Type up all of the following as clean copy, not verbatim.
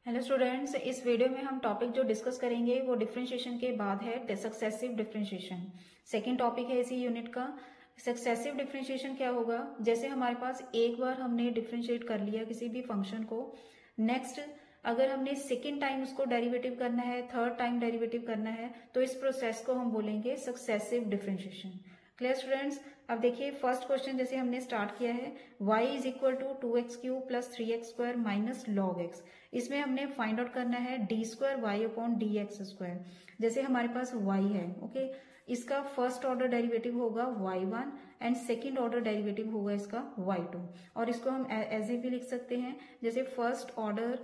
Hello students, इस video में हम टॉपिक जो डिस्कस करेंगे वो डिफरेंशिएशन के बाद है सक्सेसिव डिफरेंशिएशन। सेकंड टॉपिक है इसी यूनिट का। सक्सेसिव डिफरेंशिएशन क्या होगा? जैसे हमारे पास एक बार हमने डिफरेंशिएट कर लिया किसी भी फंक्शन को, नेक्स्ट अगर हमने सेकेंड टाइम उसको डेरिवेटिव करना है, थर्ड टाइम डेरिवेटिव करना है, तो इस प्रोसेस को हम बोलेंगे सक्सेसिव डिफरेंशिएशन। Clear students? अब देखिए फर्स्ट क्वेश्चन जैसे हमने स्टार्ट किया है, y is equal to 2x³ plus 3x² minus log x. इसमें हमने फाइंड आउट करना है d² y अपॉन dx²। जैसे हमारे पास y है, ओके, इसका फर्स्ट ऑर्डर डेरिवेटिव होगा y1 and second order derivative होगा इसका y2। और इसको हम ऐसे भी लिख सकते हैं जैसे फर्स्ट ऑर्डर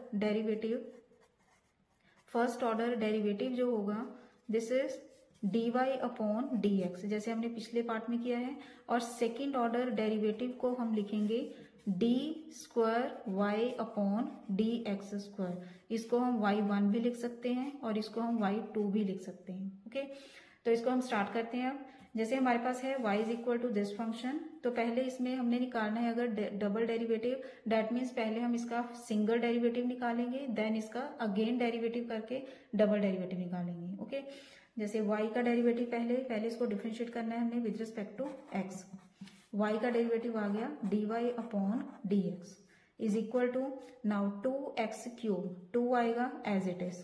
डेरिवेटिव जो होगा this is dy upon dx, जैसे हमने पिछले पार्ट में किया है। और सेकेंड ऑर्डर डेरिवेटिव को हम लिखेंगे d² y अपॉन dx²। इसको हम y1 भी लिख सकते हैं और इसको हम y2 भी लिख सकते हैं। ओके, तो इसको हम स्टार्ट करते हैं। अब जैसे हमारे पास है y is equal to this function, तो पहले इसमें हमने निकालना है अगर डबल डेरिवेटिव, दैट मीन्स पहले हम इसका सिंगल डेरिवेटिव निकालेंगे, देन इसका अगेन डेरिवेटिव करके डबल डेरिवेटिव निकालेंगे। ओके, जैसे y का डेरिवेटिव पहले इसको डिफरेंशिएट करना है हमने with respect to x। y का डेरिवेटिव आ गया dy upon dx is equal to now 2x³ 2 आएगा एज इट इज,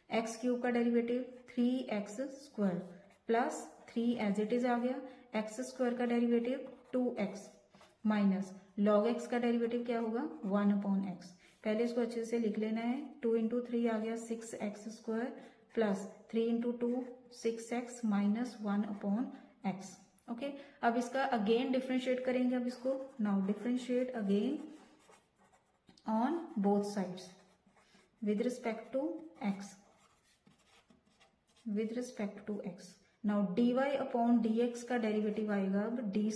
x³ का derivative 3x² plus 3 as it is आ गया, x² का derivative 2x minus log x का डेरिवेटिव क्या होगा 1 अपॉन x। पहले इसको अच्छे से लिख लेना है, 2 इंटू 3 आ गया 6x² plus 3 into 2 6x minus 1 upon x। Okay, अब इसका अगेन डिफरेंशिएट करेंगे। अब इसको now differentiate again on both sides with respect to x। Now dy upon dx का डेरिवेटिव आएगा अब d²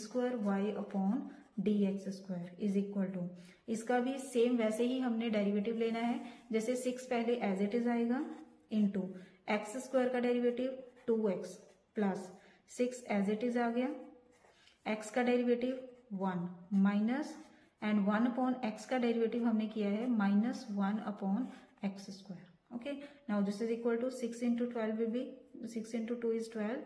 y upon dx² is equal to, इसका भी सेम वैसे ही हमने डेरिवेटिव लेना है, जैसे 6 पहले एज इट इज आएगा इंटू x² का derivative 2x plus 6 as it is आ गया, x का derivative 1 minus and 1 upon x का डेरिवेटिव हमने किया है minus 1 upon x²। Okay, now this is equal to 6 into 12 will be 6 into 2 is 12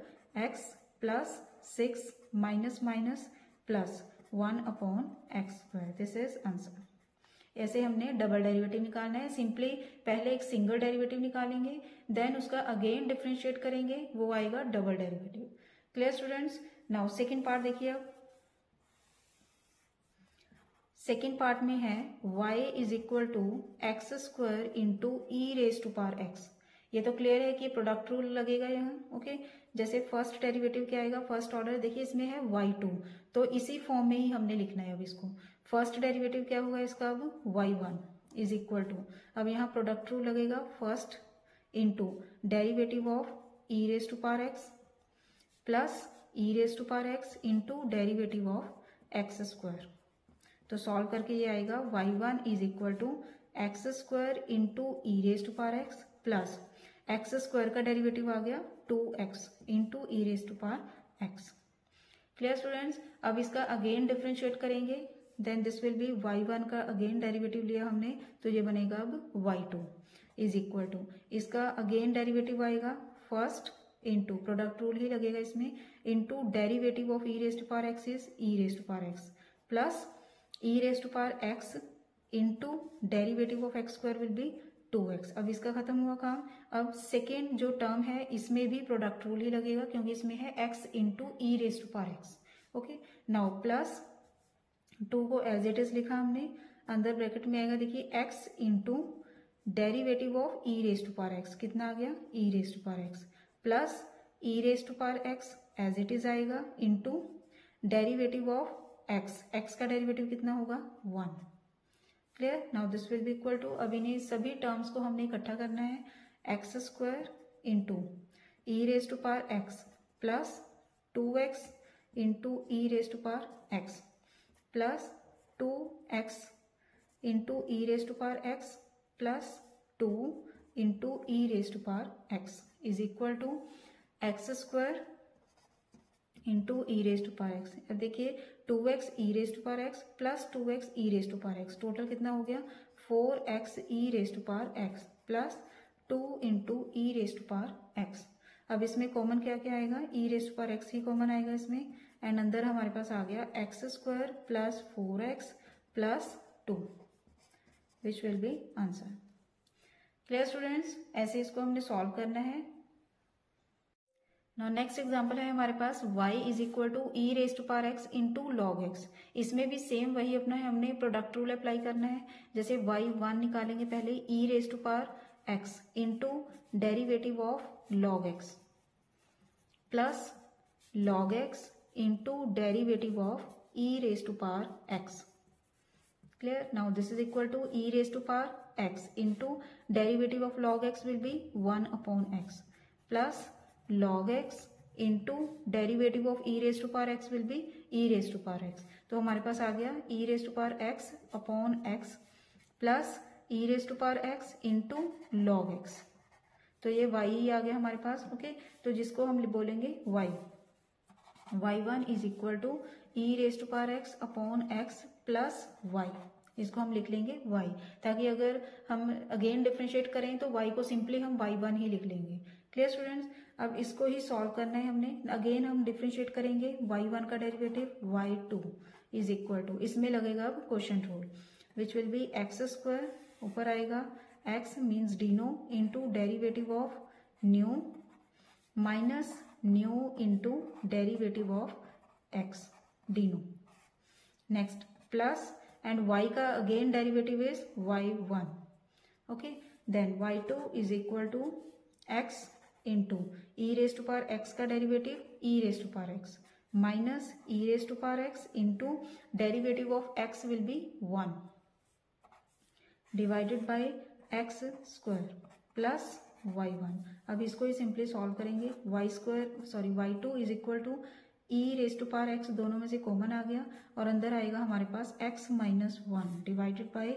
x plus 6 minus minus plus 1 upon x²। This is answer. ऐसे हमने double derivative निकालना है। Simply पहले एक सिंगल डेरिवेटिव निकालेंगे, देन उसका अगेन डिफरेंशिएट करेंगे, वो आएगा double derivative. Clear students? Now second part देखिए। अब सेकेंड पार्ट में है y is equal to x² into e⁻x। ये तो क्लियर है कि प्रोडक्ट रूल लगेगा यहाँ। ओके, जैसे फर्स्ट डेरिवेटिव क्या आएगा, फर्स्ट ऑर्डर, देखिए इसमें है y2, तो इसी फॉर्म में ही हमने लिखना है अब इसको। फर्स्ट डेरिवेटिव क्या होगा इसका अब y1 इज इक्वल टू, अब यहाँ प्रोडक्ट रूल लगेगा, first into derivative of e⁻x plus e⁻x into derivative of x²। तो सॉल्व करके ये आएगा y1 is equal to x² into e⁻x plus x² का डेरिवेटिव आ गया 2x into e⁻x। Clear students? अब इसका अगेन डिफरेंशिएट करेंगे, then this will be y1 का अगेन डेरिवेटिव लिया हमने, तो ये बनेगा अब y2 इज इक्वल टू, इसका अगेन डेरिवेटिव आएगा फर्स्ट इंटू प्रोडक्ट रूल ही लगेगा इसमें, into derivative of e⁻x is e⁻x plus e⁻x into derivative of x² will be 2x। अब इसका खत्म हुआ काम। अब सेकेंड जो टर्म है इसमें भी प्रोडक्ट रूल ही लगेगा, क्योंकि इसमें है x into e⁻x। Okay, now plus 2 को एज इट इज लिखा हमने, अंदर ब्रैकेट में आएगा देखिए x into derivative of e⁻x, कितना आ गया e⁻x plus e⁻x as it is आएगा इंटू डेरिवेटिव ऑफ x का डेरिवेटिव कितना होगा 1। Clear? Now this will be equal to, अब इन्हें सभी टर्म्स को हमने इकट्ठा करना है, x² into e⁻x plus 2x into e⁻x plus 2x into e⁻x plus 2 into e⁻x is equal to x² into e⁻x। अब देखिए 2x e⁻x plus 2x e⁻x, total कितना हो गया 4x e raise to power x plus 2 into e raise to power x. अब इसमें common क्या क्या आएगा, e raise to power x ही कॉमन आएगा इसमें, एंड अंदर हमारे पास आ गया x square plus 4x plus 2 which will be answer. Clear students, ऐसे इसको हमने सॉल्व करना है। नाउ नेक्स्ट एग्जांपल है हमारे पास y is equal to e raise to power x into log x. इसमें भी सेम वही अपना है, हमने प्रोडक्ट रूल अप्लाई करना है। जैसे y1 निकालेंगे पहले e raise to power x into derivative of log x plus log x into derivative of e raise to power x। Clear? Now this is equal to e raised to power x into derivative of log x will be 1 upon x plus log x into derivative of e raised to power x will be e raised to power x। तो हमारे पास आ गया e raised to power x upon x plus e raised to power x into log x। तो ये y ही आ गया हमारे पास। Okay, तो जिसको हम बोलेंगे y, y1 is equal to e raise to power x upon x plus y। इसको हम लिख लेंगे y, ताकि अगर हम अगेन डिफरेंशिएट करें तो y को सिंपली हम y1 ही लिख लेंगे। क्लियर स्टूडेंट्स, अब इसको ही सॉल्व करना है हमने। अगेन हम डिफरेंशिएट करेंगे, y1 का derivative y2 is equal to, इसमें लगेगा अब quotient rule, which will be x square, ऊपर आएगा x means deno into derivative of nu minus nu into derivative of x deno. Next plus and y का अगेन derivative is y1। Okay, then y2 is equal to x into e raise to power x का derivative e raise to power x minus e raise to power x into derivative of x will be 1 divided by x square plus y1। अब इसको ही simply solve करेंगे, y2 is equal to e raise to power x, दोनों में से common आ गया और अंदर आएगा हमारे पास x minus 1 divided by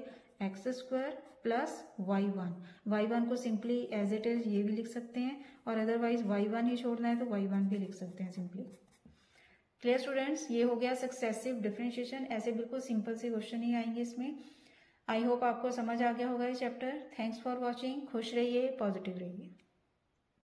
x square plus y1 को सिंपली एज इट इज ये भी लिख सकते हैं, और अदरवाइज y1 ही छोड़ना है तो y1 भी लिख सकते हैं सिंपली। क्लियर स्टूडेंट्स, ये हो गया सक्सेसिव डिफरेंशिएशन। ऐसे बिल्कुल सिंपल से क्वेश्चन ही आएंगे इसमें। आई होप आपको समझ आ गया होगा ये चैप्टर। Thanks for watching. खुश रहिए, पॉजिटिव रहिए।